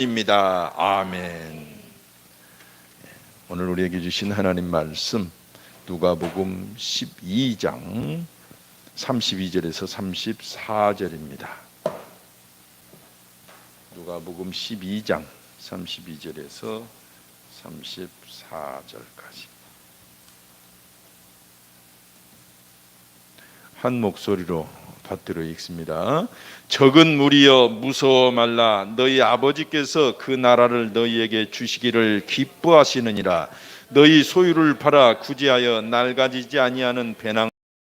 입니다. 아멘. 오늘 우리에게 주신 하나님 말씀 누가복음 12장 32절에서 34절입니다. 누가복음 12장 32절에서 34절까지 한 목소리로 받들어 읽습니다. 적은 무리여 무서워 말라. 너희 아버지께서 그 나라를 너희에게 주시기를 기뻐하시느니라. 너희 소유를 팔아 구제하여 낡아지지 아니하는 배낭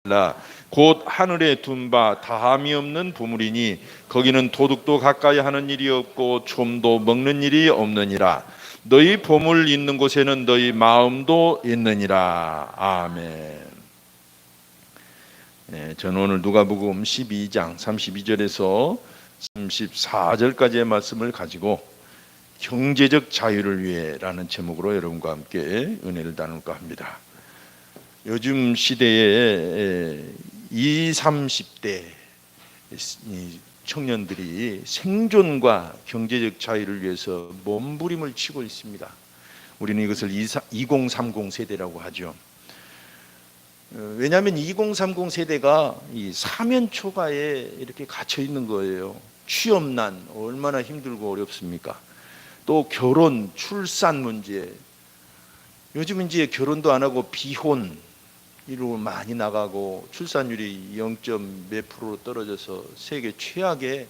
말라. 곧 하늘에 둔 바 다함이 없는 보물이니 거기는 도둑도 가까이 하는 일이 없고 좀도 먹는 일이 없느니라. 너희 보물 있는 곳에는 너희 마음도 있느니라. 아멘. 저는 오늘 누가복음 12장 32절에서 34절까지의 말씀을 가지고 경제적 자유를 위해라는 제목으로 여러분과 함께 은혜를 나눌까 합니다. 요즘 시대에 20, 30대 청년들이 생존과 경제적 자유를 위해서 몸부림을 치고 있습니다. 우리는 이것을 2030 세대라고 하죠. 왜냐하면 2030 세대가 이 사면초가에 이렇게 갇혀 있는 거예요. 취업난 얼마나 힘들고 어렵습니까? 또 결혼, 출산 문제. 요즘 이제 결혼도 안 하고 비혼 이로 많이 나가고 출산율이 0. 몇 프로 떨어져서 세계 최악의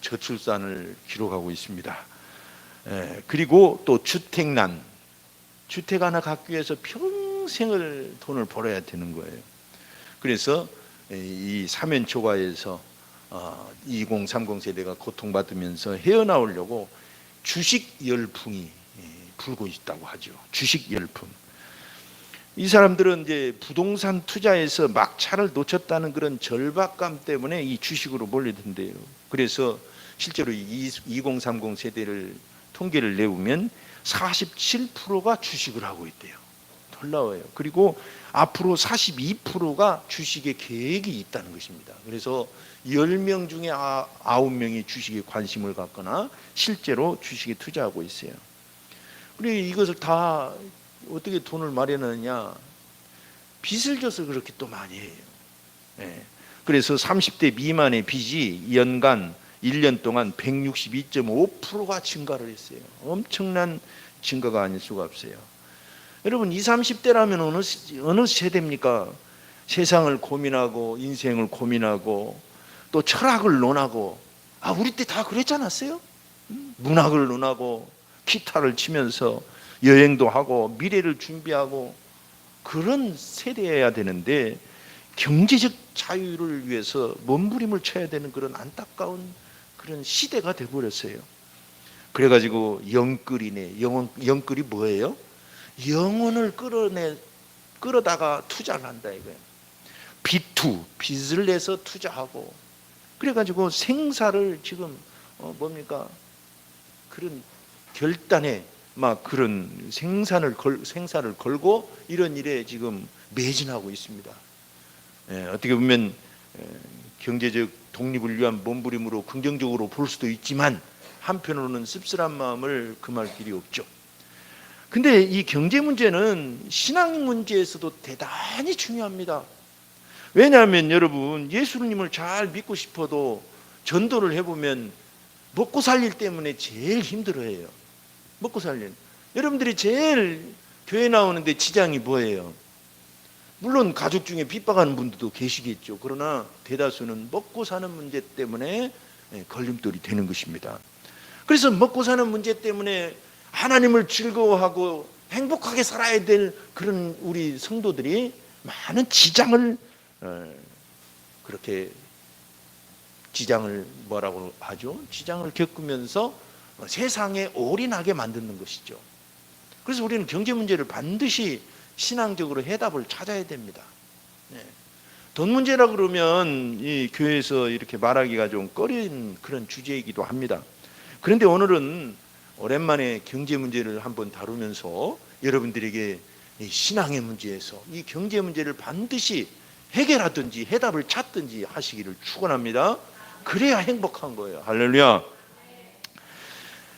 저출산을 기록하고 있습니다. 그리고 또 주택난. 주택 하나 갖기 위해서 평생을 돈을 벌어야 되는 거예요. 그래서 이 사면초가에서 2030 세대가 고통받으면서 헤어나오려고 주식 열풍이 불고 있다고 하죠. 주식 열풍. 이 사람들은 이제 부동산 투자에서 막차를 놓쳤다는 그런 절박감 때문에 이 주식으로 몰리던데요. 그래서 실제로 2030 세대를 통계를 내보면 47%가 주식을 하고 있대요. 놀라워요. 그리고 앞으로 42%가 주식에 계획이 있다는 것입니다. 그래서 10명 중에 9명이 주식에 관심을 갖거나 실제로 주식에 투자하고 있어요. 그리고 이것을 다 어떻게 돈을 마련하느냐? 빚을 져서 그렇게 또 많이 해요. 그래서 30대 미만의 빚이 연간 1년 동안 162.5%가 증가를 했어요. 엄청난 증가가 아닐 수가 없어요. 여러분 20, 30대라면 어느 세대입니까? 세상을 고민하고 인생을 고민하고 또 철학을 논하고 우리 때 다 그랬지 않았어요? 문학을 논하고 기타를 치면서 여행도 하고 미래를 준비하고 그런 세대여야 되는데 경제적 자유를 위해서 몸부림을 쳐야 되는 그런 안타까운 그런 시대가 돼버렸어요. 그래가지고 영끌이네. 영끌이 뭐예요? 영혼을 끌어다가 투자를 한다 이거예요. 빚을 내서 투자하고 그래가지고 생사를 지금 뭡니까? 그런 결단에 막 그런 생사를 걸고 이런 일에 지금 매진하고 있습니다. 어떻게 보면 경제적 독립을 위한 몸부림으로 긍정적으로 볼 수도 있지만 한편으로는 씁쓸한 마음을 금할 길이 없죠. 근데 이 경제 문제는 신앙 문제에서도 대단히 중요합니다. 왜냐하면 여러분 예수님을 잘 믿고 싶어도 전도를 해보면 먹고 살릴 때문에 제일 힘들어해요. 먹고 살릴. 여러분들이 제일 교회 나오는데 지장이 뭐예요? 물론 가족 중에 핍박하는 분들도 계시겠죠. 그러나 대다수는 먹고 사는 문제 때문에 걸림돌이 되는 것입니다. 그래서 먹고 사는 문제 때문에 하나님을 즐거워하고 행복하게 살아야 될 그런 우리 성도들이 많은 지장을 그렇게 지장을 뭐라고 하죠? 지장을 겪으면서 세상에 올인하게 만드는 것이죠. 그래서 우리는 경제 문제를 반드시 신앙적으로 해답을 찾아야 됩니다. 돈 문제라 그러면 이 교회에서 이렇게 말하기가 좀 꺼린 그런 주제이기도 합니다. 그런데 오늘은 오랜만에 경제 문제를 한번 다루면서 여러분들에게 이 신앙의 문제에서 이 경제 문제를 반드시 해결하든지 해답을 찾든지 하시기를 축원합니다. 그래야 행복한 거예요. 할렐루야.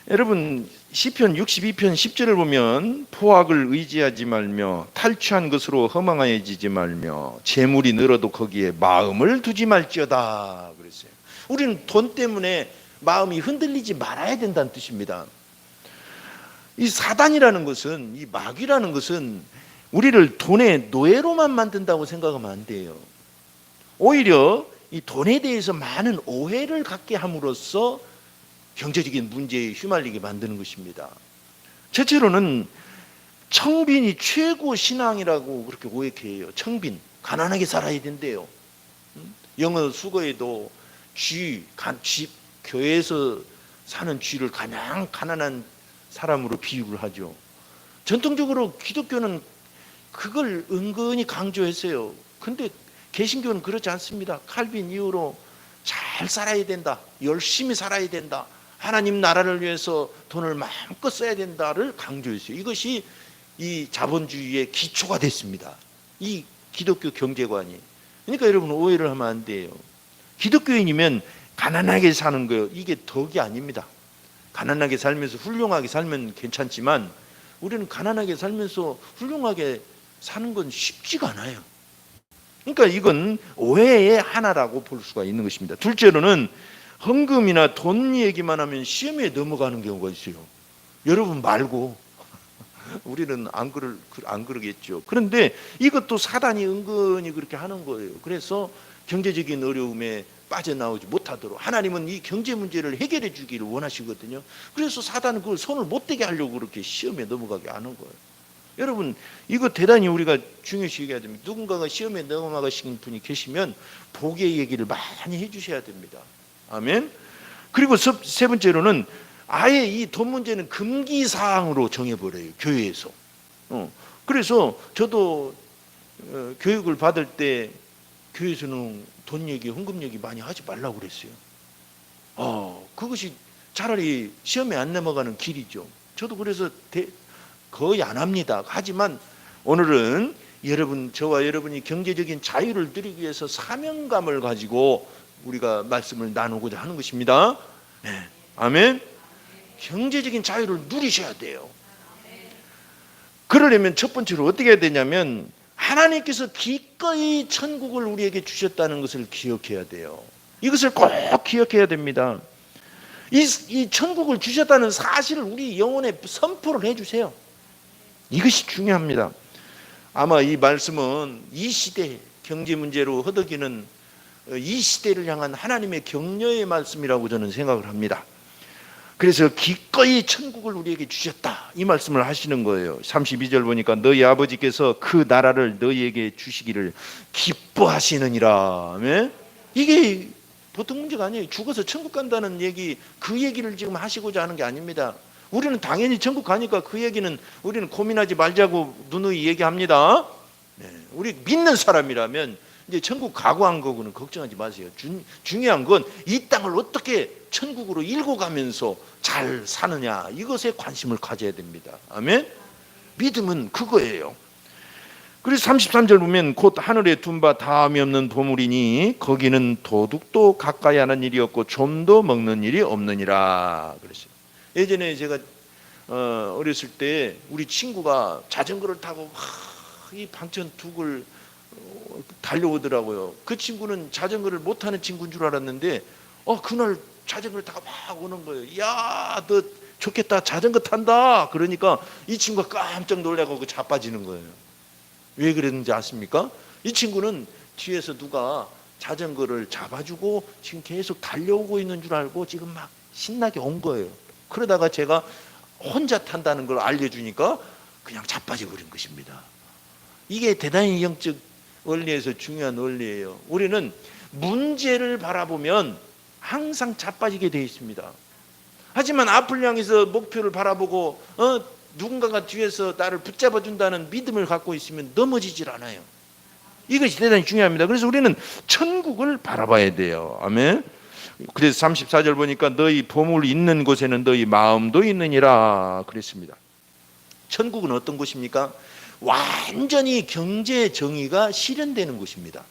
여러분 시편 62편 10절을 보면 포악을 의지하지 말며 탈취한 것으로 허망해지지 말며 재물이 늘어도 거기에 마음을 두지 말지어다 그랬어요. 우리는 돈 때문에 마음이 흔들리지 말아야 된다는 뜻입니다. 이 사단이라는 것은, 이 마귀라는 것은 우리를 돈의 노예로만 만든다고 생각하면 안 돼요. 오히려 이 돈에 대해서 많은 오해를 갖게 함으로써 경제적인 문제에 휘말리게 만드는 것입니다. 첫째로는 청빈이 최고 신앙이라고 그렇게 오해해요. 청빈, 가난하게 살아야 된대요. 영어 수거에도 교회에서 사는 쥐를 가장 가난한 사람으로 비유를 하죠. 전통적으로 기독교는 그걸 은근히 강조했어요. 근데 개신교는 그렇지 않습니다. 칼빈 이후로 잘 살아야 된다, 열심히 살아야 된다, 하나님 나라를 위해서 돈을 마음껏 써야 된다를 강조했어요. 이것이 이 자본주의의 기초가 됐습니다. 이 기독교 경제관이. 그러니까 여러분 오해를 하면 안 돼요. 기독교인이면 가난하게 사는 거예요. 이게 덕이 아닙니다. 가난하게 살면서 훌륭하게 살면 괜찮지만 우리는 가난하게 살면서 훌륭하게 사는 건 쉽지가 않아요. 그러니까 이건 오해의 하나라고 볼 수가 있는 것입니다. 둘째로는 헌금이나 돈 얘기만 하면 시험에 넘어가는 경우가 있어요. 여러분 말고 우리는 안 그러겠죠. 그런데 이것도 사단이 은근히 그렇게 하는 거예요. 그래서 경제적인 어려움에 빠져나오지 못하도록 하나님은 이 경제 문제를 해결해 주기를 원하시거든요. 그래서 사단은 그걸 손을 못 대게 하려고 그렇게 시험에 넘어가게 하는 거예요. 여러분 이거 대단히 우리가 중요시 여겨야 됩니다. 누군가가 시험에 넘어가신 분이 계시면 복의 얘기를 많이 해주셔야 됩니다. 아멘. 그리고 세 번째로는 아예 이 돈 문제는 금기사항으로 정해버려요. 교회에서. 그래서 저도 교육을 받을 때 교회에서는 돈 얘기, 헌금 얘기 많이 하지 말라고 그랬어요. 그것이 차라리 시험에 안 넘어가는 길이죠. 저도 그래서 거의 안 합니다. 하지만 오늘은 저와 여러분이 경제적인 자유를 누리기 위해서 사명감을 가지고 우리가 말씀을 나누고자 하는 것입니다. 네. 아멘. 경제적인 자유를 누리셔야 돼요. 그러려면 첫 번째로 어떻게 해야 되냐면 하나님께서 기꺼이 천국을 우리에게 주셨다는 것을 기억해야 돼요. 이것을 꼭 기억해야 됩니다. 이 천국을 주셨다는 사실을 우리 영혼에 선포를 해주세요. 이것이 중요합니다. 아마 이 말씀은 이 시대 경제 문제로 허덕이는 이 시대를 향한 하나님의 격려의 말씀이라고 저는 생각을 합니다. 그래서 기꺼이 천국을 우리에게 주셨다 이 말씀을 하시는 거예요. 32절 보니까 너희 아버지께서 그 나라를 너희에게 주시기를 기뻐하시느니라. 이게 보통 문제가 아니에요. 죽어서 천국 간다는 얘기, 그 얘기를 지금 하시고자 하는 게 아닙니다. 우리는 당연히 천국 가니까 그 얘기는 우리는 고민하지 말자고 누누이 얘기합니다. 우리 믿는 사람이라면 이제 천국 각오한 거고는 걱정하지 마세요. 중요한 건 이 땅을 어떻게 천국으로 일고 가면서 잘 사느냐, 이것에 관심을 가져야 됩니다. 아멘. 믿음은 그거예요. 그래서 33절 보면 곧 하늘에 둔 바 다함이 없는 보물이니 거기는 도둑도 가까이 하는 일이 없고 좀도 먹는 일이 없느니라 그랬어요. 예전에 제가 어렸을 때 우리 친구가 자전거를 타고 이 방천 둑을 달려오더라고요. 그 친구는 자전거를 못하는 친구인 줄 알았는데 그날 자전거를 타고 막 오는 거예요. 야, 너 좋겠다, 자전거 탄다. 그러니까 이 친구가 깜짝 놀라고 자빠지는 거예요. 왜 그랬는지 아십니까? 이 친구는 뒤에서 누가 자전거를 잡아주고 지금 계속 달려오고 있는 줄 알고 지금 막 신나게 온 거예요. 그러다가 제가 혼자 탄다는 걸 알려주니까 그냥 자빠져 버린 것입니다. 이게 대단히 영적 원리에서 중요한 원리예요. 우리는 문제를 바라보면 항상 자빠지게 되어 있습니다. 하지만 앞을 향해서 목표를 바라보고 누군가가 뒤에서 나를 붙잡아준다는 믿음을 갖고 있으면 넘어지질 않아요. 이것이 대단히 중요합니다. 그래서 우리는 천국을 바라봐야 돼요. 아멘. 그래서 34절 보니까 너희 보물 있는 곳에는 너희 마음도 있느니라 그랬습니다. 천국은 어떤 곳입니까? 완전히 경제 정의가 실현되는 곳입니다.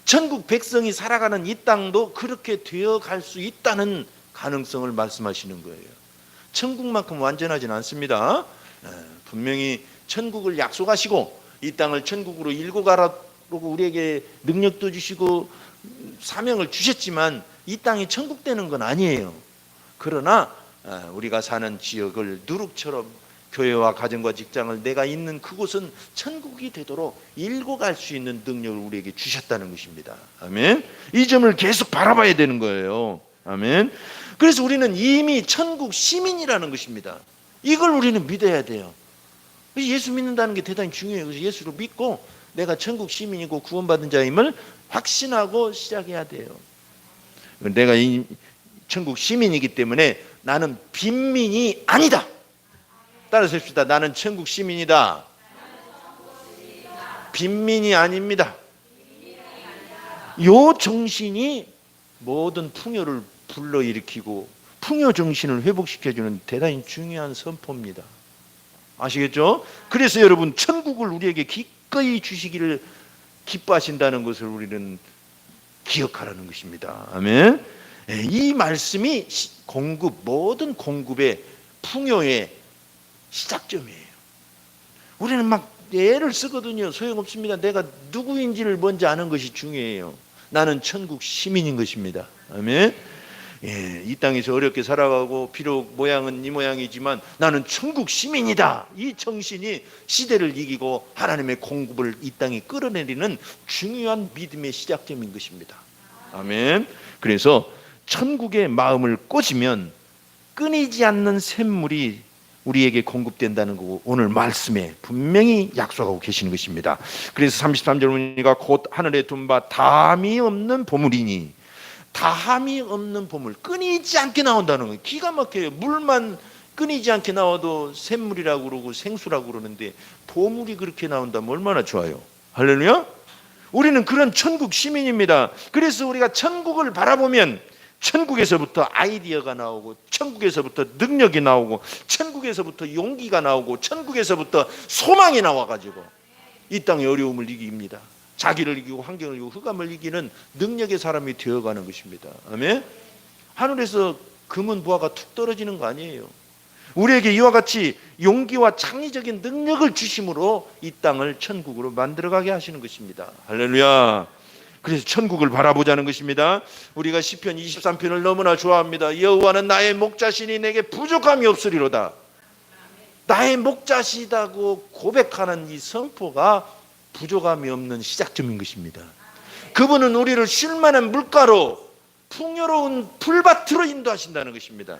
천국 백성이 살아가는 이 땅도 그렇게 되어갈 수 있다는 가능성을 말씀하시는 거예요. 천국만큼 완전하진 않습니다. 분명히 천국을 약속하시고 이 땅을 천국으로 일고 가라고 우리에게 능력도 주시고 사명을 주셨지만 이 땅이 천국 되는 건 아니에요. 그러나 우리가 사는 지역을 누룩처럼 교회와 가정과 직장을 내가 있는 그곳은 천국이 되도록 일고 갈 수 있는 능력을 우리에게 주셨다는 것입니다. 아멘. 이 점을 계속 바라봐야 되는 거예요. 아멘. 그래서 우리는 이미 천국 시민이라는 것입니다. 이걸 우리는 믿어야 돼요. 예수 믿는다는 게 대단히 중요해요. 그래서 예수를 믿고 내가 천국 시민이고 구원받은 자임을 확신하고 시작해야 돼요. 내가 이 천국 시민이기 때문에 나는 빈민이 아니다. 따라서 합시다. 나는 천국 시민이다. 빈민이 아닙니다. 요 정신이 모든 풍요를 불러일으키고 풍요 정신을 회복시켜주는 대단히 중요한 선포입니다. 아시겠죠? 그래서 여러분 천국을 우리에게 기꺼이 주시기를 기뻐하신다는 것을 우리는 기억하라는 것입니다. 아멘. 이 말씀이 모든 공급의 풍요의 시작점이에요. 우리는 막 애를 쓰거든요. 소용없습니다. 내가 누구인지를 먼저 아는 것이 중요해요. 나는 천국 시민인 것입니다. 아멘. 이 땅에서 어렵게 살아가고 비록 모양은 이 모양이지만 나는 천국 시민이다. 이 정신이 시대를 이기고 하나님의 공급을 이 땅에 끌어내리는 중요한 믿음의 시작점인 것입니다. 아멘. 그래서 천국의 마음을 꽂으면 끊이지 않는 샘물이 우리에게 공급된다는 거 오늘 말씀에 분명히 약속하고 계시는 것입니다. 그래서 33절 보니까 곧 하늘에 둔 바 다함이 없는 보물이니, 다함이 없는 보물, 끊이지 않게 나온다는 거예요. 기가 막혀요. 물만 끊이지 않게 나와도 샘물이라고 그러고 생수라고 그러는데 보물이 그렇게 나온다면 얼마나 좋아요. 할렐루야. 우리는 그런 천국 시민입니다. 그래서 우리가 천국을 바라보면 천국에서부터 아이디어가 나오고 천국에서부터 능력이 나오고 천국에서부터 용기가 나오고 천국에서부터 소망이 나와가지고 이 땅의 어려움을 이깁니다. 자기를 이기고 환경을 이기고 흑암을 이기는 능력의 사람이 되어가는 것입니다. 아멘. 하늘에서 금은 부하가 툭 떨어지는 거 아니에요. 우리에게 이와 같이 용기와 창의적인 능력을 주심으로 이 땅을 천국으로 만들어가게 하시는 것입니다. 할렐루야. 그래서 천국을 바라보자는 것입니다. 우리가 시편 23편을 너무나 좋아합니다. 여호와는 나의 목자시니 내게 부족함이 없으리로다. 나의 목자시다고 고백하는 이 선포가 부족함이 없는 시작점인 것입니다. 그분은 우리를 쉴만한 물가로 풍요로운 풀밭으로 인도하신다는 것입니다.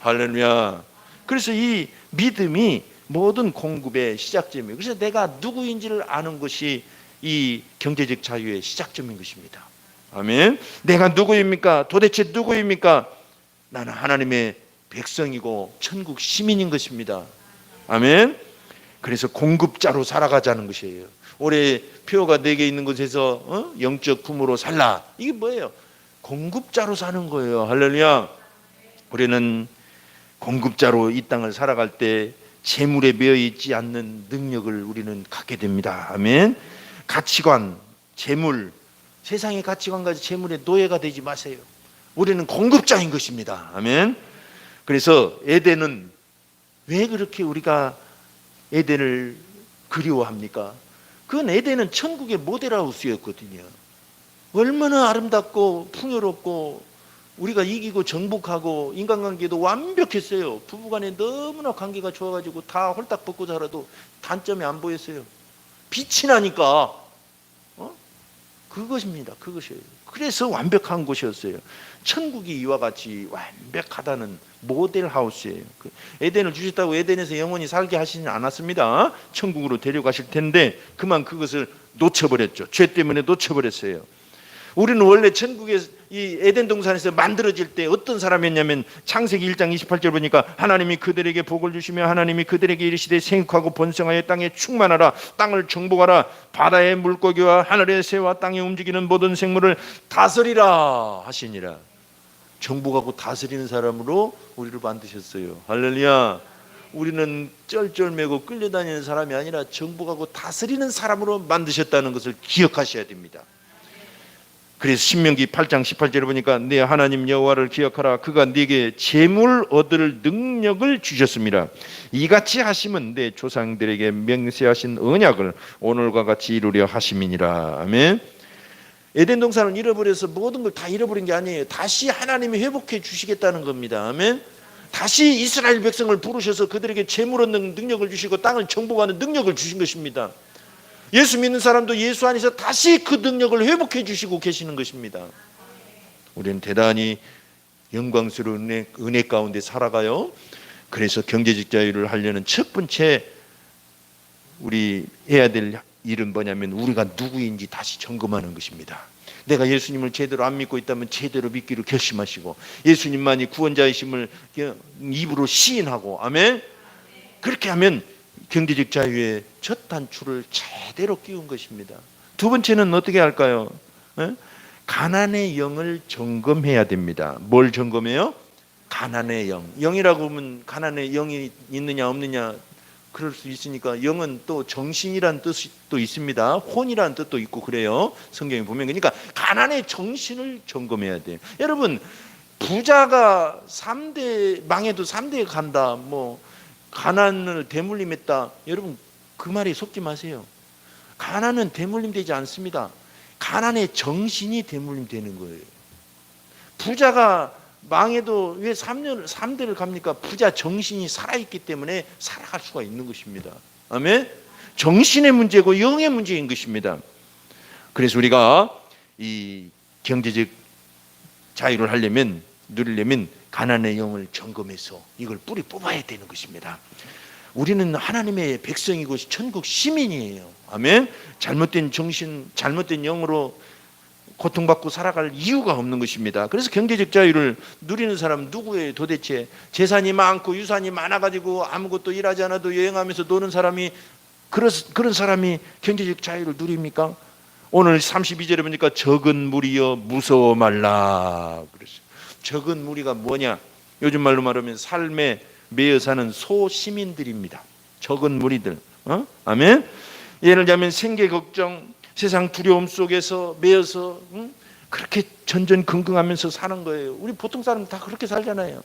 할렐루야. 그래서 이 믿음이 모든 공급의 시작점이에요. 그래서 내가 누구인지를 아는 것이 이 경제적 자유의 시작점인 것입니다. 아멘. 내가 누구입니까? 도대체 누구입니까? 나는 하나님의 백성이고 천국 시민인 것입니다. 아멘. 그래서 공급자로 살아가자는 것이에요. 올해 표가 4개 있는 곳에서 영적 부모로 살라. 이게 뭐예요? 공급자로 사는 거예요. 할렐루야. 우리는 공급자로 이 땅을 살아갈 때 재물에 매여 있지 않는 능력을 우리는 갖게 됩니다. 아멘. 가치관, 재물, 세상의 가치관과 재물의 노예가 되지 마세요. 우리는 공급자인 것입니다. 아멘. 그래서 에덴은 왜 그렇게 우리가 에덴을 그리워합니까? 그건 에덴은 천국의 모델하우스였거든요. 얼마나 아름답고 풍요롭고 우리가 이기고 정복하고 인간관계도 완벽했어요. 부부간에 너무나 관계가 좋아가지고 다 홀딱 벗고 살아도 단점이 안 보였어요. 빛이 나니까 그것입니다. 그것이에요. 그래서 완벽한 곳이었어요. 천국이 이와 같이 완벽하다는 모델 하우스예요. 에덴을 주셨다고 에덴에서 영원히 살게 하시지 않았습니다. 천국으로 데려가실 텐데 그만 그것을 놓쳐버렸죠. 죄 때문에 놓쳐버렸어요. 우리는 원래 천국에 이 에덴 동산에서 만들어질 때 어떤 사람이었냐면 창세기 1장 28절 보니까 하나님이 그들에게 복을 주시며 하나님이 그들에게 이르시되 생육하고 번성하여 땅에 충만하라. 땅을 정복하라. 바다의 물고기와 하늘의 새와 땅에 움직이는 모든 생물을 다스리라 하시니라. 정복하고 다스리는 사람으로 우리를 만드셨어요. 할렐루야. 우리는 쩔쩔매고 끌려다니는 사람이 아니라 정복하고 다스리는 사람으로 만드셨다는 것을 기억하셔야 됩니다. 그래서 신명기 8장 18절에 보니까 내 하나님 여호와를 기억하라. 그가 네게 재물 얻을 능력을 주셨습니다. 이같이 하심은 내 조상들에게 맹세하신 언약을 오늘과 같이 이루려 하심이니라. 아멘. 에덴 동산을 잃어버려서 모든 걸 다 잃어버린 게 아니에요. 다시 하나님이 회복해 주시겠다는 겁니다. 아멘. 다시 이스라엘 백성을 부르셔서 그들에게 재물 얻는 능력을 주시고 땅을 정복하는 능력을 주신 것입니다. 예수 믿는 사람도 예수 안에서 다시 그 능력을 회복해 주시고 계시는 것입니다. 우리는 대단히 영광스러운 은혜 가운데 살아가요. 그래서 경제적 자유를 하려는 첫 번째 우리 해야 될 일은 뭐냐면 우리가 누구인지 다시 점검하는 것입니다. 내가 예수님을 제대로 안 믿고 있다면 제대로 믿기를 결심하시고 예수님만이 구원자이심을 입으로 시인하고 아멘. 그렇게 하면 경제적 자유의 첫 단추를 제대로 끼운 것입니다. 두 번째는 어떻게 할까요? 가난의 영을 점검해야 됩니다. 뭘 점검해요? 가난의 영. 영이라고 하면 가난의 영이 있느냐 없느냐 그럴 수 있으니까 영은 또 정신이란 뜻도 있습니다. 혼이란 뜻도 있고 그래요. 성경에 보면. 그러니까 가난의 정신을 점검해야 돼요. 여러분 부자가 3대 망해도 3대에 간다. 뭐 가난을 대물림했다. 여러분 그 말에 속지 마세요. 가난은 대물림되지 않습니다. 가난의 정신이 대물림되는 거예요. 부자가 망해도 왜 3대를 갑니까? 부자 정신이 살아있기 때문에 살아갈 수가 있는 것입니다. 아멘? 정신의 문제고 영의 문제인 것입니다. 그래서 우리가 이 경제적 자유를 하려면 누리려면 가난의 영을 점검해서 이걸 뿌리 뽑아야 되는 것입니다. 우리는 하나님의 백성이고 천국 시민이에요. 아멘. 잘못된 정신, 잘못된 영으로 고통받고 살아갈 이유가 없는 것입니다. 그래서 경제적 자유를 누리는 사람 누구예요? 도대체 재산이 많고 유산이 많아가지고 아무것도 일하지 않아도 여행하면서 노는 사람이 그런 사람이 경제적 자유를 누립니까? 오늘 32절에 보니까 적은 무리여 무서워 말라 그랬어요. 적은 무리가 뭐냐? 요즘 말로 말하면 삶에 매여 사는 소시민들입니다. 적은 무리들. 아멘. 예를 들자면 생계 걱정, 세상 두려움 속에서 매여서 그렇게 전전긍긍하면서 사는 거예요. 우리 보통 사람 다 그렇게 살잖아요.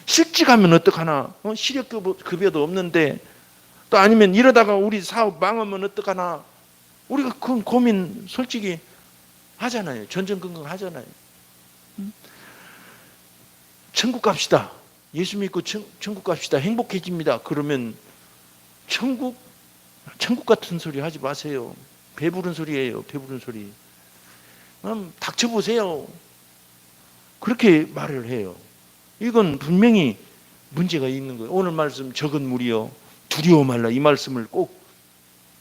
실직하면 어떡하나? 실업급여도 없는데 또 아니면 이러다가 우리 사업 망하면 어떡하나? 우리가 그 고민 솔직히 하잖아요. 전전긍긍 하잖아요. 천국 갑시다. 예수 믿고 천국 갑시다. 행복해집니다. 그러면 천국 같은 소리 하지 마세요. 배부른 소리예요. 배부른 소리. 닥쳐보세요. 그렇게 말을 해요. 이건 분명히 문제가 있는 거예요. 오늘 말씀 적은 무리여 두려워 말라 이 말씀을 꼭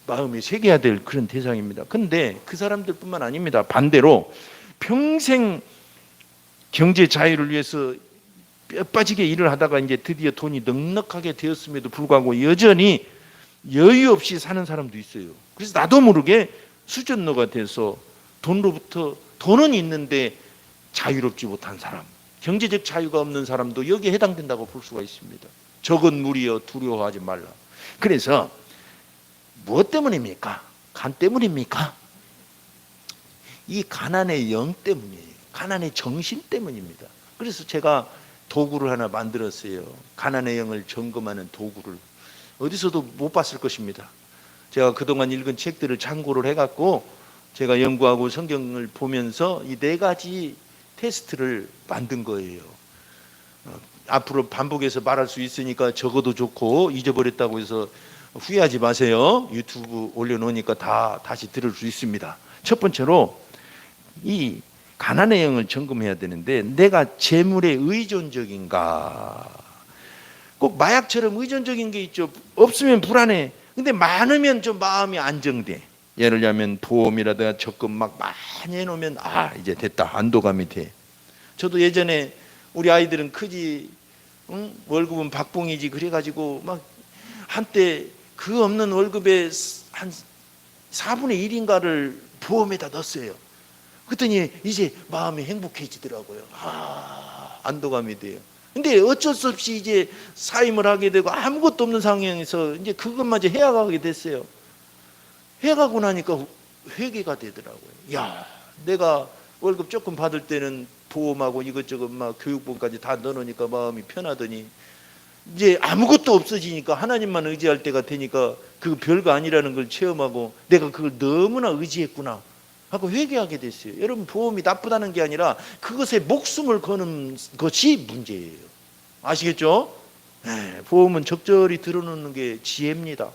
마음에 새겨야 될 그런 대상입니다. 그런데 그 사람들뿐만 아닙니다. 반대로 평생 경제 자유를 위해서 뼈 빠지게 일을 하다가 이제 드디어 돈이 넉넉하게 되었음에도 불구하고 여전히 여유 없이 사는 사람도 있어요. 그래서 나도 모르게 수전노가 돼서 돈은 있는데 자유롭지 못한 사람, 경제적 자유가 없는 사람도 여기에 해당된다고 볼 수가 있습니다. 적은 무리여 두려워하지 말라. 그래서 무엇 때문입니까? 간 때문입니까? 이 가난의 영 때문이에요. 가난의 정신 때문입니다. 그래서 제가 도구를 하나 만들었어요. 가난의 영을 점검하는 도구를. 어디서도 못 봤을 것입니다. 제가 그동안 읽은 책들을 참고를 해갖고 제가 연구하고 성경을 보면서 이 4가지 테스트를 만든 거예요. 앞으로 반복해서 말할 수 있으니까 적어도 좋고 잊어버렸다고 해서 후회하지 마세요. 유튜브 올려놓으니까 다시 들을 수 있습니다. 첫 번째로 이 가난의 영을 점검해야 되는데 내가 재물에 의존적인가? 꼭 마약처럼 의존적인 게 있죠. 없으면 불안해. 근데 많으면 좀 마음이 안정돼. 예를 들면 보험이라든가 적금 막 많이 해놓으면 이제 됐다. 안도감이 돼. 저도 예전에 우리 아이들은 크지 월급은 박봉이지 그래가지고 막 한때 그 없는 월급의 한 4분의 1인가를 보험에다 넣었어요. 그랬더니 이제 마음이 행복해지더라고요. 안도감이 돼요. 근데 어쩔 수 없이 이제 사임을 하게 되고 아무것도 없는 상황에서 이제 그것마저 해야가게 됐어요. 해가고 나니까 회개가 되더라고요. 야, 내가 월급 조금 받을 때는 보험하고 이것저것 막 교육본까지 다 넣어놓으니까 마음이 편하더니 이제 아무것도 없어지니까 하나님만 의지할 때가 되니까 그 별거 아니라는 걸 체험하고 내가 그걸 너무나 의지했구나 하고 회개하게 됐어요. 여러분, 보험이 나쁘다는 게 아니라 그것에 목숨을 거는 것이 문제예요. 아시겠죠? 네, 보험은 적절히 들어놓는 게 지혜입니다.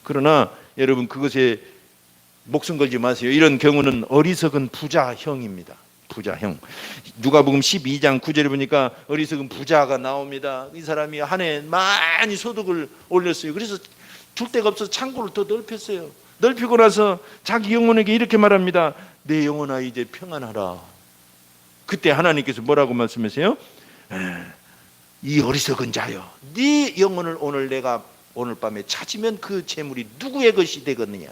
그러나 여러분, 그것에 목숨 걸지 마세요. 이런 경우는 어리석은 부자형입니다. 부자형. 누가복음 12장 9절에 보니까 어리석은 부자가 나옵니다. 이 사람이 한 해 많이 소득을 올렸어요. 그래서 둘 데가 없어서 창고를 더 넓혔어요. 넓히고 나서 자기 영혼에게 이렇게 말합니다. 내 영혼아, 이제 평안하라. 그때 하나님께서 뭐라고 말씀하세요? 이 어리석은 자여, 네 영혼을 내가 오늘 밤에 찾으면 그 재물이 누구의 것이 되겠느냐,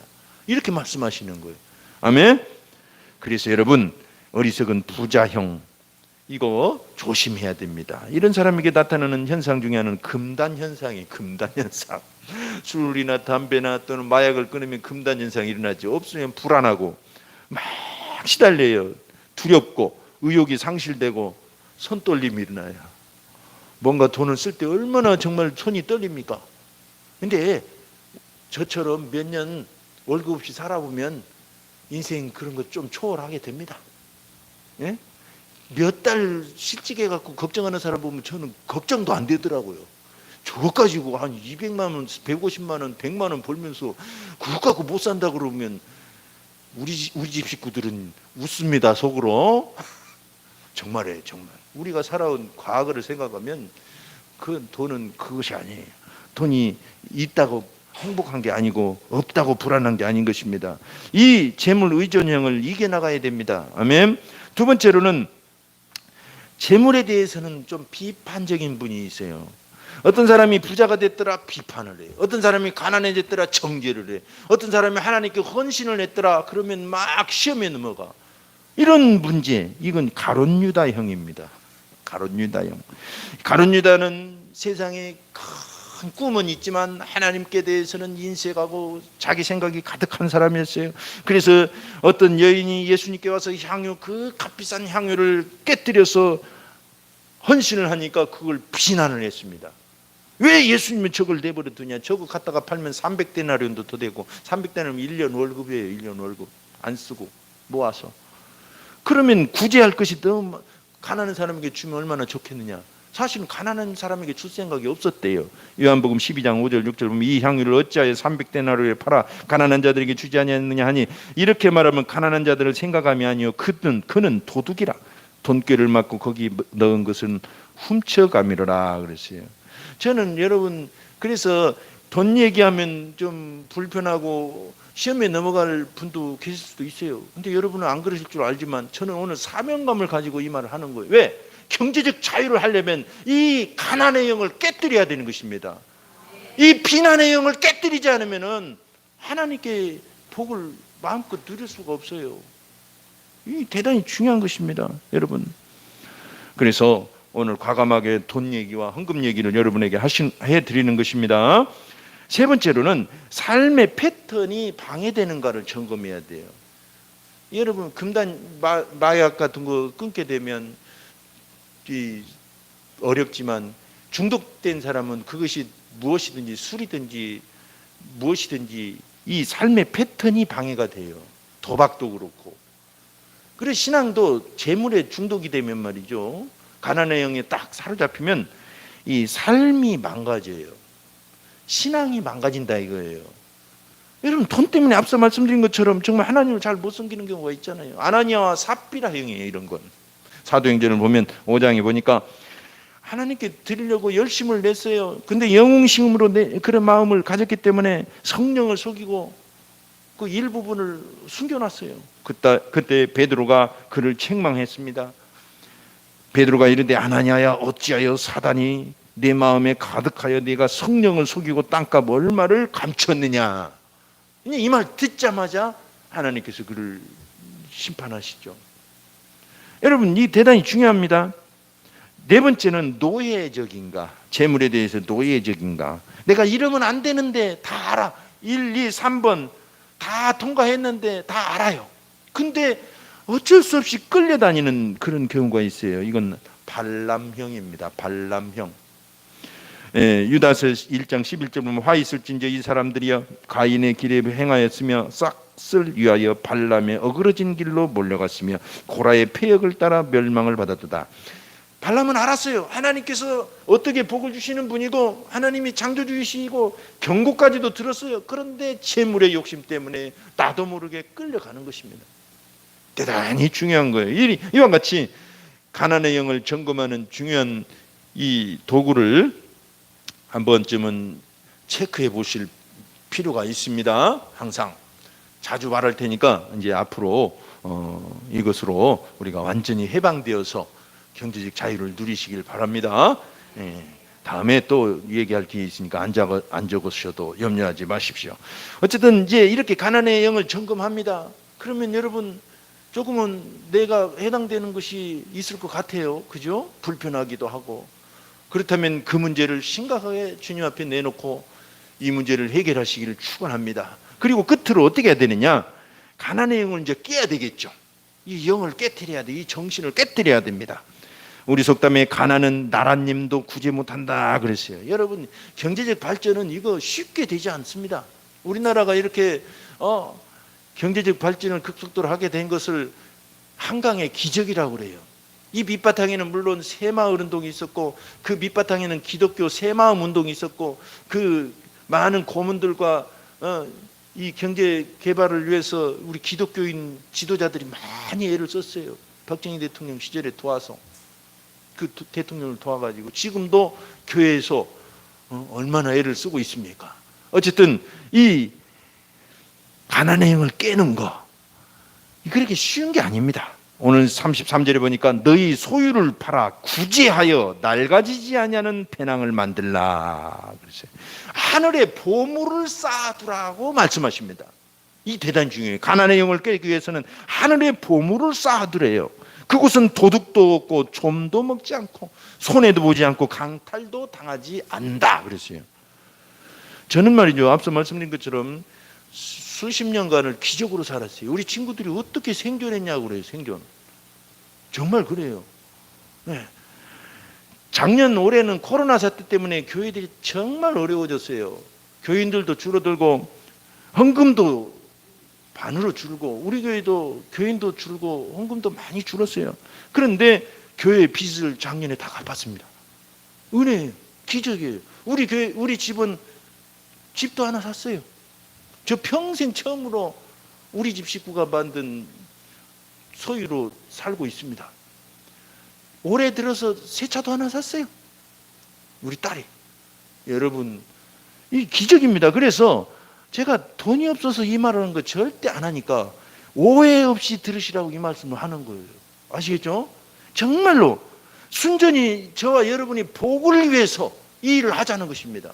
이렇게 말씀하시는 거예요. 아멘. 그래서 여러분, 어리석은 부자형, 이거 조심해야 됩니다. 이런 사람에게 나타나는 현상 중에 하나는 금단 현상이에요. 금단 현상. 술이나 담배나 또는 마약을 끊으면 금단 현상이 일어나죠. 없으면 불안하고 막 시달려요. 두렵고 의욕이 상실되고 손떨림이 일어나요. 뭔가 돈을 쓸 때 얼마나 정말 손이 떨립니까? 근데 저처럼 몇 년 월급 없이 살아보면 인생 그런 거 좀 초월하게 됩니다. 예? 몇 달 실직해 갖고 걱정하는 사람 보면 저는 걱정도 안 되더라고요. 저것 가지고 한 200만 원, 150만 원, 100만 원 벌면서 그것 갖고 못 산다 그러면 우리 집 식구들은 웃습니다, 속으로. 정말이에요, 정말. 우리가 살아온 과거를 생각하면 그 돈은 그것이 아니에요. 돈이 있다고 행복한 게 아니고 없다고 불안한 게 아닌 것입니다. 이 재물 의존형을 이겨나가야 됩니다. 아멘. 두 번째로는 재물에 대해서는 좀 비판적인 분이 있어요. 어떤 사람이 부자가 됐더라 비판을 해요. 어떤 사람이 가난해졌더라 정죄를 해. 어떤 사람이 하나님께 헌신을 했더라 그러면 막 시험에 넘어가. 이런 문제, 이건 가룟유다형입니다. 가룟유다형. 가룟유다는 세상에 큰 꿈은 있지만 하나님께 대해서는 인색하고 자기 생각이 가득한 사람이었어요. 그래서 어떤 여인이 예수님께 와서 향유, 그 값비싼 향유를 깨뜨려서 헌신을 하니까 그걸 비난을 했습니다. 왜 예수님은 저걸 내버려두냐? 저거 갖다가 팔면 300데나리온도 더 되고, 300데나리온 1년 월급이에요. 1년 월급 안 쓰고 모아서. 그러면 구제할 것이 더 가난한 사람에게 주면 얼마나 좋겠느냐. 사실은 가난한 사람에게 줄 생각이 없었대요. 요한복음 12장 5절 6절 보면 이 향유를 어찌하여 300데나리온에 팔아 가난한 자들에게 주지 아니하느냐 하니, 이렇게 말하면 가난한 자들을 생각함이 아니요 그는 도둑이라. 돈꾀를 맞고 거기 넣은 것은 훔쳐감이로라 그랬어요. 저는 여러분, 그래서 돈 얘기하면 좀 불편하고 시험에 넘어갈 분도 계실 수도 있어요. 근데 여러분은 안 그러실 줄 알지만 저는 오늘 사명감을 가지고 이 말을 하는 거예요. 왜? 경제적 자유를 하려면 이 가난의 영을 깨뜨려야 되는 것입니다. 이 비난의 영을 깨뜨리지 않으면 하나님께 복을 마음껏 누릴 수가 없어요. 이 대단히 중요한 것입니다, 여러분. 그래서 오늘 과감하게 돈 얘기와 헌금 얘기를 여러분에게 해드리는 것입니다. 세 번째로는 삶의 패턴이 방해되는가를 점검해야 돼요. 여러분, 금단 마약 같은 거 끊게 되면 어렵지만 중독된 사람은 그것이 무엇이든지 술이든지 무엇이든지 이 삶의 패턴이 방해가 돼요. 도박도 그렇고. 그래서 신앙도 재물에 중독이 되면 말이죠, 가난의 영에 딱 사로잡히면 이 삶이 망가져요. 신앙이 망가진다 이거예요. 여러분, 돈 때문에 앞서 말씀드린 것처럼 정말 하나님을 잘 못 섬기는 경우가 있잖아요. 아나니아와 삽비라 형이에요. 이런 건 사도행전을 보면 5장에 보니까 하나님께 드리려고 열심을 냈어요. 근데 영웅심으로 그런 마음을 가졌기 때문에 성령을 속이고 그 일부분을 숨겨놨어요. 그때 베드로가 그를 책망했습니다. 베드로가 이르되 아나니아야, 어찌하여 사단이 내 마음에 가득하여 네가 성령을 속이고 땅값 얼마를 감췄느냐. 이 말 듣자마자 하나님께서 그를 심판하시죠. 여러분, 이 대단히 중요합니다. 네 번째는 노예적인가, 재물에 대해서 노예적인가. 내가 이러면 안 되는데 다 알아. 1, 2, 3번 다 통과했는데 다 알아요. 근데 어쩔 수 없이 끌려다니는 그런 경우가 있어요. 이건 발람형입니다. 발람형. 유다서 1장 11절 보면 화 있을진저 이 사람들이여 가인의 길에 행하였으며 싹을 위하여 발람의 어그러진 길로 몰려갔으며 고라의 패역을 따라 멸망을 받았도다. 발람은 알았어요. 하나님께서 어떻게 복을 주시는 분이고 하나님이 창조주이시고 경고까지도 들었어요. 그런데 재물의 욕심 때문에 나도 모르게 끌려가는 것입니다. 대단히 중요한 거예요. 이와 같이 가난의 영을 점검하는 중요한 이 도구를 한 번쯤은 체크해 보실 필요가 있습니다. 항상 자주 말할 테니까 이제 앞으로 이것으로 우리가 완전히 해방되어서 경제적 자유를 누리시길 바랍니다. 다음에 또 얘기할 기회 있으니까 안 적으셔도 염려하지 마십시오. 어쨌든 이제 이렇게 가난의 영을 점검합니다. 그러면 여러분 조금은 내가 해당되는 것이 있을 것 같아요. 그죠? 불편하기도 하고. 그렇다면 그 문제를 심각하게 주님 앞에 내놓고 이 문제를 해결하시기를 축원합니다. 그리고 끝으로 어떻게 해야 되느냐? 가난의 영을 이제 깨야 되겠죠. 이 영을 깨뜨려야 돼. 이 정신을 깨뜨려야 됩니다. 우리 속담에 가난은 나라님도 구제 못한다 그랬어요. 여러분 경제적 발전은 이거 쉽게 되지 않습니다. 우리나라가 이렇게 경제적 발전을 급속도로 하게 된 것을 한강의 기적이라고 그래요. 이 밑바탕에는 물론 새마을 운동이 있었고 그 밑바탕에는 기독교 새마음 운동이 있었고 그 많은 고문들과 이 경제 개발을 위해서 우리 기독교인 지도자들이 많이 애를 썼어요. 박정희 대통령 시절에 도와서 그 대통령을 도와가지고 지금도 교회에서 얼마나 애를 쓰고 있습니까? 어쨌든 이 가난의 영을 깨는 거 그렇게 쉬운 게 아닙니다. 오늘 33절에 보니까 너희 소유를 팔아 구제하여 낡아지지 아니하는 배낭을 만들라 그랬어요. 하늘에 보물을 쌓아두라고 말씀하십니다. 이 대단히 중요해요. 가난의 영을 깨기 위해서는 하늘에 보물을 쌓아두래요. 그곳은 도둑도 없고 좀도 먹지 않고 손해도 보지 않고 강탈도 당하지 않는다 그랬어요. 저는 말이죠, 앞서 말씀드린 것처럼 수십 년간을 기적으로 살았어요. 우리 친구들이 어떻게 생존했냐고 그래요. 생존. 정말 그래요. 네. 작년 올해는 코로나 사태 때문에 교회들이 정말 어려워졌어요. 교인들도 줄어들고 헌금도 반으로 줄고 우리 교회도 교인도 줄고 헌금도 많이 줄었어요. 그런데 교회 빚을 작년에 다 갚았습니다. 은혜예요. 기적이에요. 우리 교회 우리 집은 집도 하나 샀어요. 저 평생 처음으로 우리 집 식구가 만든 소유로 살고 있습니다. 올해 들어서 새 차도 하나 샀어요. 우리 딸이. 여러분 이 기적입니다. 그래서 제가 돈이 없어서 이 말을 하는 거 절대 안 하니까 오해 없이 들으시라고 이 말씀을 하는 거예요. 아시겠죠? 정말로 순전히 저와 여러분이 복을 위해서 이 일을 하자는 것입니다.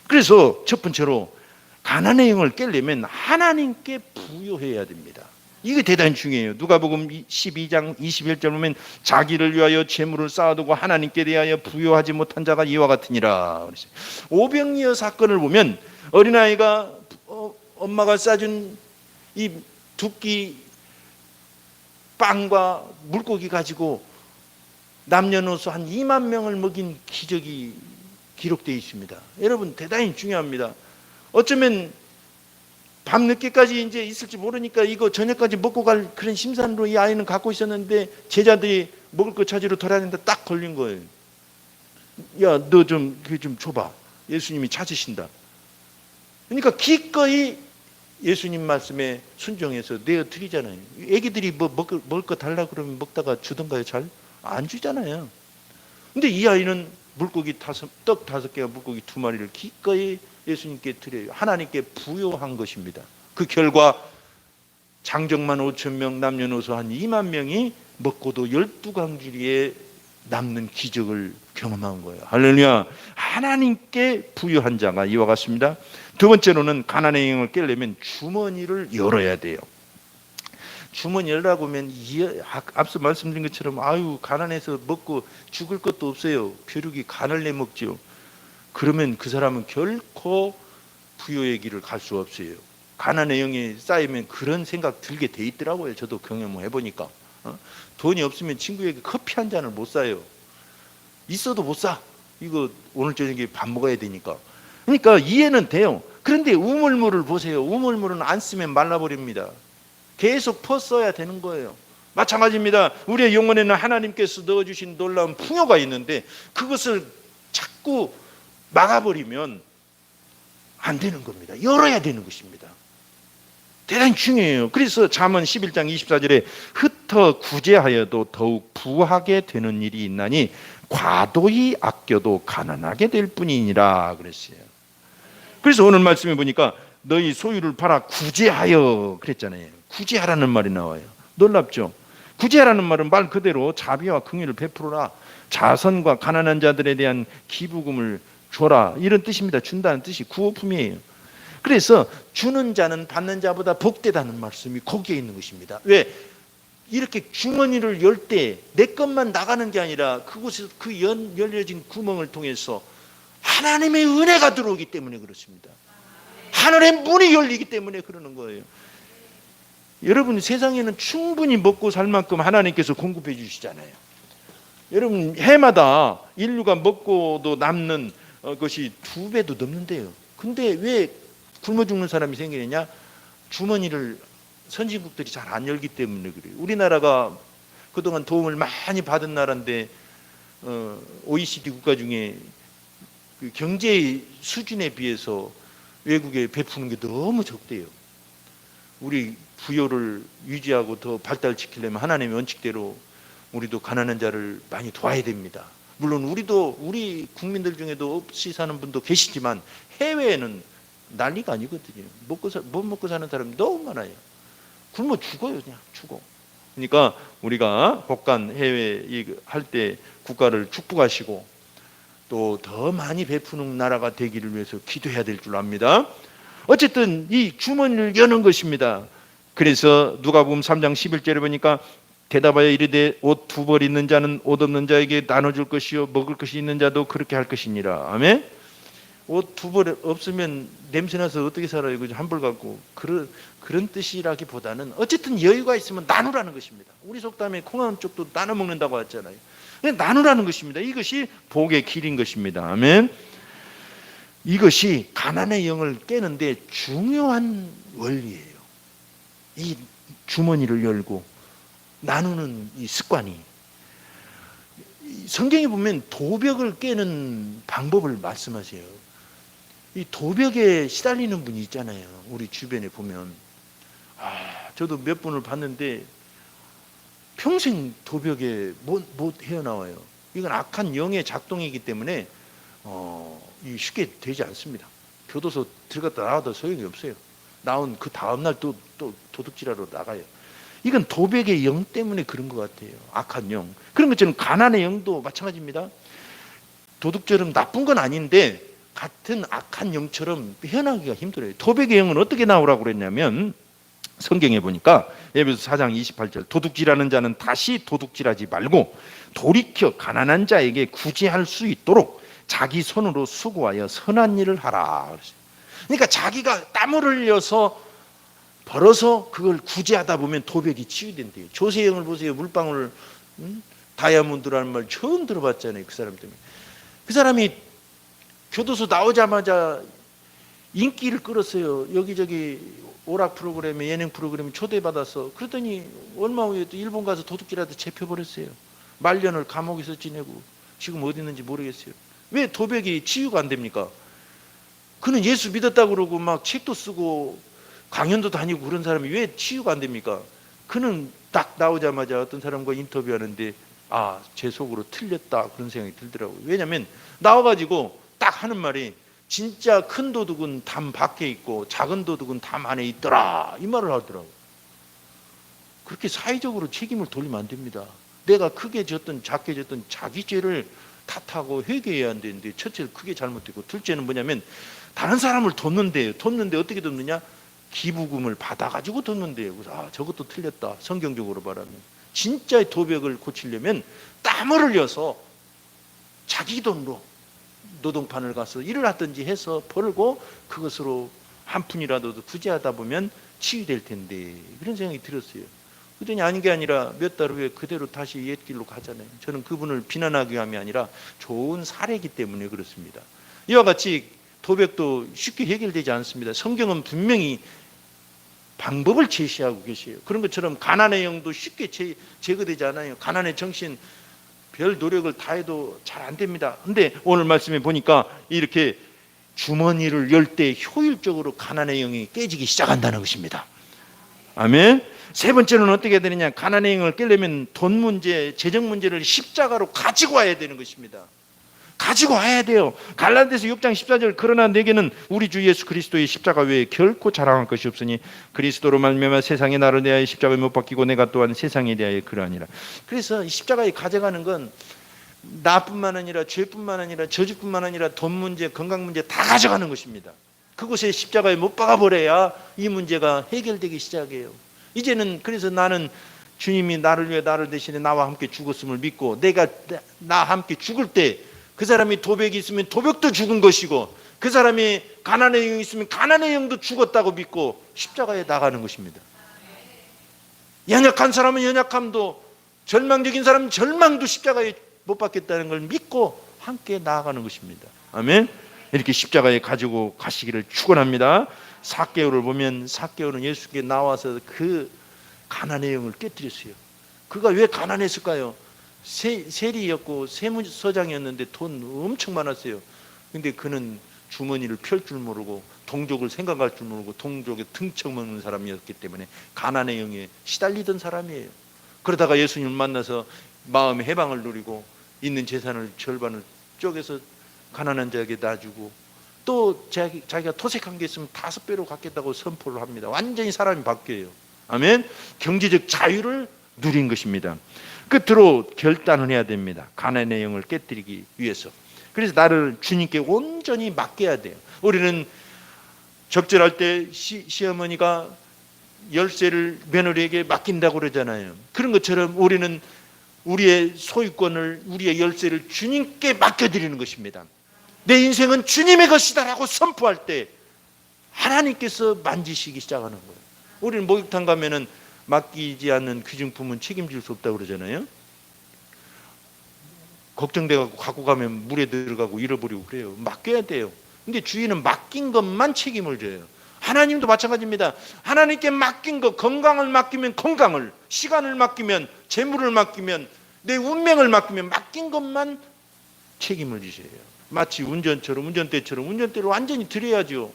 그래서 첫 번째로 가난의 영을 깨려면 하나님께 부요해야 됩니다. 이게 대단히 중요해요. 누가복음 12장 21절 보면 자기를 위하여 재물을 쌓아두고 하나님께 대하여 부요하지 못한 자가 이와 같으니라. 오병이어 사건을 보면 어린아이가 엄마가 싸준 이 두 끼 빵과 물고기 가지고 남녀노소 한 2만 명을 먹인 기적이 기록되어 있습니다. 여러분 대단히 중요합니다. 어쩌면 밤늦게까지 이제 있을지 모르니까 이거 저녁까지 먹고 갈 그런 심산으로 이 아이는 갖고 있었는데 제자들이 먹을 거 찾으러 돌아다니는데 딱 걸린 거예요. 야, 너 좀 그게 좀 줘봐. 예수님이 찾으신다. 그러니까 기꺼이 예수님 말씀에 순종해서 내어 드리잖아요. 애기들이 뭐 먹을 거 달라 그러면 먹다가 주던가요? 잘 안 주잖아요. 근데 이 아이는 물고기 떡 5개와 물고기 2마리를 기꺼이 예수님께 드려요. 하나님께 부요한 것입니다. 그 결과 장정만 5,000명, 남녀노소 한 2만 명이 먹고도 12강주리에 남는 기적을 경험한 거예요. 할렐루야. 하나님께 부요한 자가 이와 같습니다. 두 번째로는 가난의 영을 깨려면 주머니를 열어야 돼요. 주머니 열라고 하면 앞서 말씀드린 것처럼 아유 가난해서 먹고 죽을 것도 없어요. 벼룩이 간을 내 먹죠. 그러면 그 사람은 결코 부요의 길을 갈 수 없어요. 가난의 영이 쌓이면 그런 생각 들게 돼 있더라고요. 저도 경험을 해보니까. 돈이 없으면 친구에게 커피 한 잔을 못 사요. 있어도 못 사. 이거 오늘 저녁에 밥 먹어야 되니까. 그러니까 이해는 돼요. 그런데 우물물을 보세요. 우물물은 안 쓰면 말라버립니다. 계속 퍼써야 되는 거예요. 마찬가지입니다. 우리의 영혼에는 하나님께서 넣어주신 놀라운 풍요가 있는데 그것을 자꾸 막아버리면 안 되는 겁니다. 열어야 되는 것입니다. 대단히 중요해요. 그래서 잠언 11장 24절에 흩어 구제하여도 더욱 부하게 되는 일이 있나니 과도히 아껴도 가난하게 될 뿐이니라 그랬어요. 그래서 오늘 말씀해 보니까 너희 소유를 팔아 구제하여 그랬잖아요. 구제하라는 말이 나와요. 놀랍죠? 구제하라는 말은 말 그대로 자비와 긍휼을 베풀어라. 자선과 가난한 자들에 대한 기부금을 줘라. 이런 뜻입니다. 준다는 뜻이 구호품이에요. 그래서 주는 자는 받는 자보다 복되다는 말씀이 거기에 있는 것입니다. 왜? 이렇게 주머니를 열 때 내 것만 나가는 게 아니라 그곳에서 그 열려진 구멍을 통해서 하나님의 은혜가 들어오기 때문에 그렇습니다. 하늘의 문이 열리기 때문에 그러는 거예요. 여러분, 세상에는 충분히 먹고 살 만큼 하나님께서 공급해 주시잖아요. 여러분, 해마다 인류가 먹고도 남는 것이 2배도 넘는데요. 근데 왜 굶어 죽는 사람이 생기느냐? 주머니를 선진국들이 잘 안 열기 때문에 그래요. 우리나라가 그동안 도움을 많이 받은 나라인데 OECD 국가 중에 그 경제 수준에 비해서 외국에 베푸는 게 너무 적대요. 우리 부여를 유지하고 더 발달시키려면 하나님의 원칙대로 우리도 가난한 자를 많이 도와야 됩니다. 물론 우리 국민들 중에도 없이 사는 분도 계시지만 해외에는 난리가 아니거든요. 못 먹고 사는 사람이 너무 많아요. 굶어 죽어요. 그냥 죽어. 그러니까 우리가 혹간 해외 할 때 국가를 축복하시고 또 더 많이 베푸는 나라가 되기를 위해서 기도해야 될 줄 압니다. 어쨌든 이 주머니를 여는 것입니다. 그래서 누가복음 3장 11절에 보니까 대답하여 이르되 옷 2벌 있는 자는 옷 없는 자에게 나눠줄 것이요 먹을 것이 있는 자도 그렇게 할 것이니라. 아멘. 옷 2벌 없으면 냄새나서 어떻게 살아요? 그죠? 한 벌 갖고 그런 뜻이라기보다는 어쨌든 여유가 있으면 나누라는 것입니다. 우리 속담에 콩한 쪽도 나눠 먹는다고 하잖아요. 나누라는 것입니다. 이것이 복의 길인 것입니다. 아멘. 이것이 가난의 영을 깨는데 중요한 원리예요. 이 주머니를 열고 나누는 이 습관이, 성경에 보면 도벽을 깨는 방법을 말씀하세요. 이 도벽에 시달리는 분이 있잖아요. 우리 주변에 보면 저도 몇 분을 봤는데 평생 도벽에 못 헤어나와요. 이건 악한 영의 작동이기 때문에 쉽게 되지 않습니다. 교도소 들어갔다 나와도 소용이 없어요. 나온 그 다음날 또 도둑질하러 나가요. 이건 도벽의 영 때문에 그런 것 같아요. 악한 영. 그런 것처럼 가난의 영도 마찬가지입니다. 도둑처럼 나쁜 건 아닌데 같은 악한 영처럼 헤어나기가 힘들어요. 도벽의 영은 어떻게 나오라고 그랬냐면 성경에 보니까 에베소 4장 28절 도둑질하는 자는 다시 도둑질하지 말고 돌이켜 가난한 자에게 구제할 수 있도록 자기 손으로 수고하여 선한 일을 하라. 그러니까 자기가 땀을 흘려서 벌어서 그걸 구제하다 보면 도벽이 치유된대요. 조세형을 보세요. 물방울 다이아몬드라는 말 처음 들어봤잖아요. 그 사람 때문에. 그 사람이 교도소 나오자마자 인기를 끌었어요. 여기저기 오락 프로그램에, 예능 프로그램에 초대받아서. 그러더니 얼마 후에 또 일본 가서 도둑질하다 잡혀버렸어요. 말년을 감옥에서 지내고 지금 어디 있는지 모르겠어요. 왜 도벽이 치유가 안 됩니까? 그는 예수 믿었다고 그러고 막 책도 쓰고 강연도 다니고 그런 사람이 왜 치유가 안 됩니까? 그는 딱 나오자마자 어떤 사람과 인터뷰하는데 제 속으로 틀렸다 그런 생각이 들더라고요. 왜냐하면 나와가지고 딱 하는 말이 진짜 큰 도둑은 담 밖에 있고 작은 도둑은 담 안에 있더라 이 말을 하더라고요. 그렇게 사회적으로 책임을 돌리면 안 됩니다. 내가 크게 졌든 작게 졌든 자기 죄를 탓하고 회개해야 안 되는데 첫째 크게 잘못됐고 둘째는 뭐냐면 다른 사람을 돕는데 어떻게 돕느냐? 기부금을 받아가지고 돕는데요. 그래서 저것도 틀렸다. 성경적으로 말하면 진짜의 도벽을 고치려면 땀을 흘려서 자기 돈으로 노동판을 가서 일을 하든지 해서 벌고 그것으로 한 푼이라도 더 부재하다 보면 치유될 텐데, 그런 생각이 들었어요. 그랬더니 아닌 게 아니라 몇 달 후에 그대로 다시 옛길로 가잖아요. 저는 그분을 비난하기 위함이 아니라 좋은 사례이기 때문에 그렇습니다. 이와 같이 도백도 쉽게 해결되지 않습니다. 성경은 분명히 방법을 제시하고 계세요. 그런 것처럼 가난의 영도 쉽게 제거되지 않아요. 가난의 정신 별 노력을 다해도 잘 안 됩니다. 근데 오늘 말씀에 보니까 이렇게 주머니를 열 때 효율적으로 가난의 영이 깨지기 시작한다는 것입니다. 아멘. 세 번째는 어떻게 되느냐, 가난의 영을 깨려면 돈 문제, 재정 문제를 십자가로 가지고 와야 되는 것입니다. 가지고 와야 돼요. 갈라디아서 6장 14절, 그러나 내게는 우리 주 예수 그리스도의 십자가 외에 결코 자랑할 것이 없으니 그리스도로 말미암아 세상에 나를 대하여 십자가에 못 박히고 내가 또한 세상에 대하여 그러하니라. 그래서 이 십자가에 가져가는 건 나뿐만 아니라 죄뿐만 아니라 저주뿐만 아니라 돈 문제, 건강 문제 다 가져가는 것입니다. 그곳에 십자가에 못 박아버려야 이 문제가 해결되기 시작해요. 이제는 그래서 나는 주님이 나를 위해 나를 대신에 나와 함께 죽었음을 믿고, 내가 나 함께 죽을 때 그 사람이 도백이 있으면 도백도 죽은 것이고, 그 사람이 가난의 영이 있으면 가난의 영도 죽었다고 믿고 십자가에 나가는 것입니다. 연약한 사람은 연약함도, 절망적인 사람은 절망도 십자가에 못 박겠다는 걸 믿고 함께 나아가는 것입니다. 아멘. 이렇게 십자가에 가지고 가시기를 축원합니다. 삭개오를 보면 삭개오는 예수께 나와서 그 가난의 영을 깨뜨렸어요. 그가 왜 가난했을까요? 세리였고 세무서장이었는데 돈 엄청 많았어요. 근데 그는 주머니를 펼 줄 모르고 동족을 생각할 줄 모르고 동족에 등쳐먹는 사람이었기 때문에 가난의 영에 시달리던 사람이에요. 그러다가 예수님을 만나서 마음의 해방을 누리고 있는 재산을 절반을 쪼개서 가난한 자에게 놔주고, 또 자기가 토색한 게 있으면 5배로 갚겠다고 선포를 합니다. 완전히 사람이 바뀌어요. 아멘. 경제적 자유를 누린 것입니다. 끝으로 결단을 해야 됩니다. 가난의 영을 깨뜨리기 위해서. 그래서 나를 주님께 온전히 맡겨야 돼요. 우리는 적절할 때 시어머니가 열쇠를 며느리에게 맡긴다고 그러잖아요. 그런 것처럼 우리는 우리의 소유권을, 우리의 열쇠를 주님께 맡겨드리는 것입니다. 내 인생은 주님의 것이다라고 선포할 때 하나님께서 만지시기 시작하는 거예요. 우리는 목욕탕 가면은 맡기지 않는 귀중품은 책임질 수 없다고 그러잖아요. 걱정돼가지고 갖고 가면 물에 들어가고 잃어버리고 그래요. 맡겨야 돼요. 근데 주인은 맡긴 것만 책임을 져요. 하나님도 마찬가지입니다. 하나님께 맡긴 것, 건강을 맡기면 건강을, 시간을 맡기면, 재물을 맡기면, 내 운명을 맡기면 맡긴 것만 책임을 지셔요. 마치 운전대처럼 운전대를 완전히 드려야죠.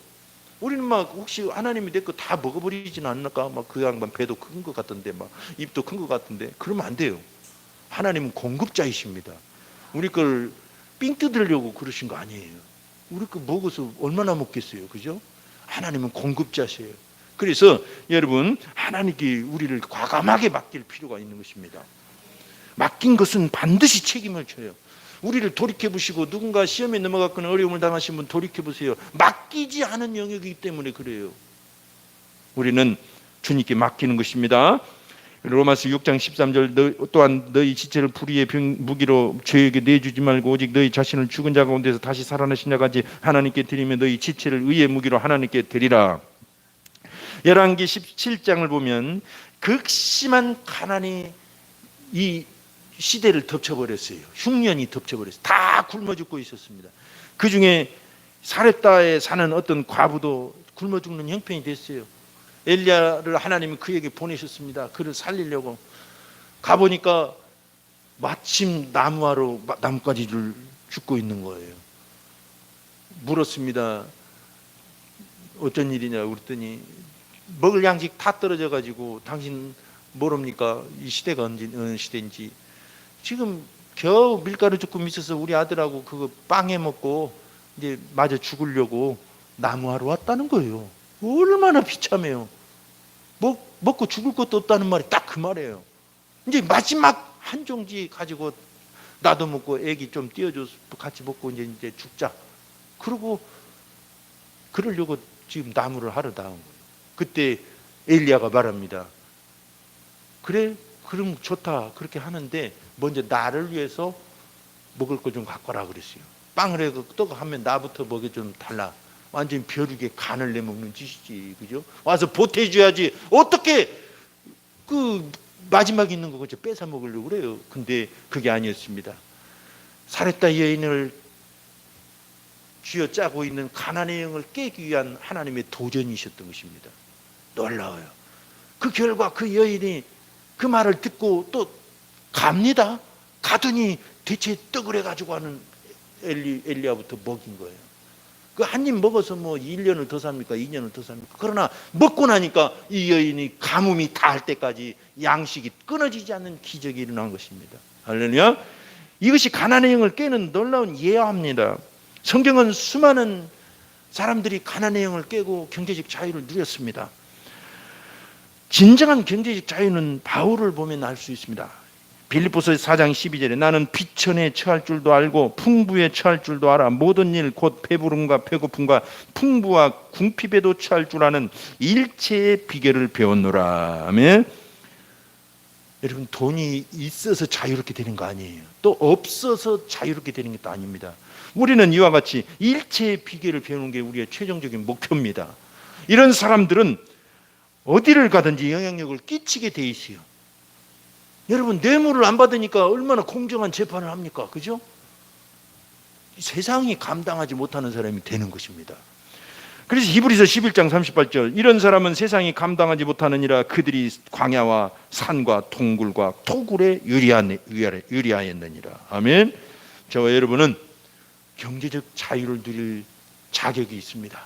우리는 막 혹시 하나님이 내 거 다 먹어버리진 않을까? 막 그 양반 배도 큰 것 같던데, 막 입도 큰 것 같은데, 그러면 안 돼요. 하나님은 공급자이십니다. 우리 걸 삥 뜯으려고 그러신 거 아니에요. 우리 거 먹어서 얼마나 먹겠어요, 그죠? 하나님은 공급자세요. 그래서 여러분, 하나님께 우리를 과감하게 맡길 필요가 있는 것입니다. 맡긴 것은 반드시 책임을 져요. 우리를 돌이켜보시고, 누군가 시험에 넘어갔거나 어려움을 당하신 분 돌이켜보세요. 맡기지 않은 영역이기 때문에 그래요. 우리는 주님께 맡기는 것입니다. 로마서 6장 13절, 또한 너희 지체를 불의의 무기로 죄에게 내주지 말고 오직 너희 자신을 죽은 자 가운데서 다시 살아나신 자같이 하나님께 드리며 너희 지체를 의의 무기로 하나님께 드리라. 열왕기 17장을 보면 극심한 가난이 이 시대를 덮쳐버렸어요. 흉년이 덮쳐버렸어요. 다 굶어 죽고 있었습니다. 그 중에 사렙다에 사는 어떤 과부도 굶어 죽는 형편이 됐어요. 엘리야를 하나님이 그에게 보내셨습니다. 그를 살리려고 가보니까 마침 나무하러 나뭇가지를 줍고 있는 거예요. 물었습니다. 어쩐 일이냐 그랬더니 먹을 양식 다 떨어져 가지고 당신 모릅니까? 이 시대가 어느 시대인지. 지금 겨우 밀가루 조금 있어서 우리 아들하고 그거 빵 해 먹고 이제 마저 죽으려고 나무하러 왔다는 거예요. 얼마나 비참해요. 먹고 죽을 것도 없다는 말이 딱 그 말이에요. 이제 마지막 한 종지 가지고 나도 먹고 애기 좀 띄워줘서 같이 먹고 이제 죽자. 그러려고 지금 나무를 하러 나온 거예요. 그때 엘리야가 말합니다. 그래? 그럼 좋다. 그렇게 하는데 먼저 나를 위해서 먹을 거 좀 갖고 와라 그랬어요. 빵을 해서 떡 하면 나부터 먹여 좀 달라. 완전히 벼룩에 간을 내먹는 짓이지, 그죠? 와서 보태줘야지. 어떻게 그 마지막에 있는 거 그저 뺏어 먹으려고 그래요. 근데 그게 아니었습니다. 사렙다 여인을 쥐어짜고 있는 가나안의 영을 깨기 위한 하나님의 도전이셨던 것입니다. 놀라워요. 그 결과 그 여인이 그 말을 듣고 또 갑니다. 가더니 대체 떡을 해가지고 하는 엘리야부터 먹인 거예요. 그 한 입 먹어서 뭐 1년을 더 삽니까? 2년을 더 삽니까? 그러나 먹고 나니까 이 여인이 가뭄이 다할 때까지 양식이 끊어지지 않는 기적이 일어난 것입니다. 할렐루야. 이것이 가나안의 영을 깨는 놀라운 예화입니다. 성경은 수많은 사람들이 가나안의 영을 깨고 경제적 자유를 누렸습니다. 진정한 경제적 자유는 바울을 보면 알 수 있습니다. 빌립보서 4장 12절에 나는 비천에 처할 줄도 알고 풍부에 처할 줄도 알아 모든 일 곧 배부름과 배고픔과 풍부와 궁핍에도 처할 줄 아는 일체의 비결을 배웠노라. 아멘. 여러분, 돈이 있어서 자유롭게 되는 거 아니에요. 또 없어서 자유롭게 되는 것도 아닙니다. 우리는 이와 같이 일체의 비결을 배우는 게 우리의 최종적인 목표입니다. 이런 사람들은 어디를 가든지 영향력을 끼치게 돼 있어요. 여러분, 뇌물을 안 받으니까 얼마나 공정한 재판을 합니까? 그죠? 세상이 감당하지 못하는 사람이 되는 것입니다. 그래서 히브리서 11장 38절 이런 사람은 세상이 감당하지 못하느니라 그들이 광야와 산과 동굴과 토굴에 유리하였느니라. 아멘. 저와 여러분은 경제적 자유를 누릴 자격이 있습니다.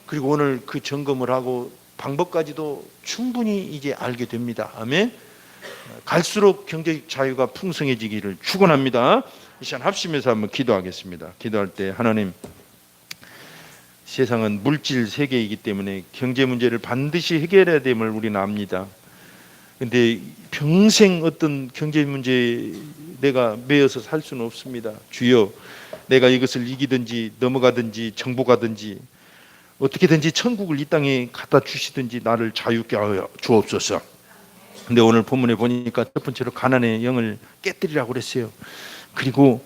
그리고 오늘 그 점검을 하고 방법까지도 충분히 이제 알게 됩니다. 아멘. 갈수록 경제적 자유가 풍성해지기를 축원합니다. 이 시간 합심해서 한번 기도하겠습니다. 기도할 때 하나님, 세상은 물질 세계이기 때문에 경제 문제를 반드시 해결해야 됨을 우리는 압니다. 그런데 평생 어떤 경제 문제에 내가 매여서 살 수는 없습니다. 주여, 내가 이것을 이기든지 넘어가든지 정복하든지 어떻게든지 천국을 이 땅에 갖다 주시든지 나를 자유케 하여 주옵소서. 근데 오늘 본문에 보니까 첫 번째로 가나안의 영을 깨뜨리라고 그랬어요. 그리고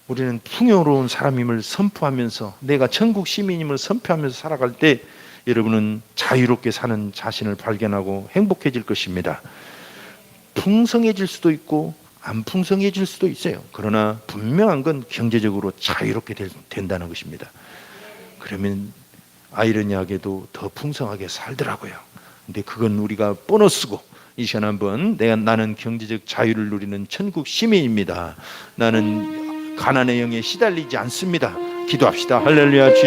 우리는 풍요로운 사람임을 선포하면서 내가 천국 시민임을 선포하면서 살아갈 때 여러분은 자유롭게 사는 자신을 발견하고 행복해질 것입니다. 풍성해질 수도 있고 안 풍성해질 수도 있어요. 그러나 분명한 건 경제적으로 자유롭게 된다는 것입니다. 그러면 아이러니하게도 더 풍성하게 살더라고요. 근데 그건 우리가 보너스고 이 시간 한번 나는 경제적 자유를 누리는 천국 시민입니다. 나는 가난의 영에 시달리지 않습니다. 기도합시다. 할렐루야. 주여.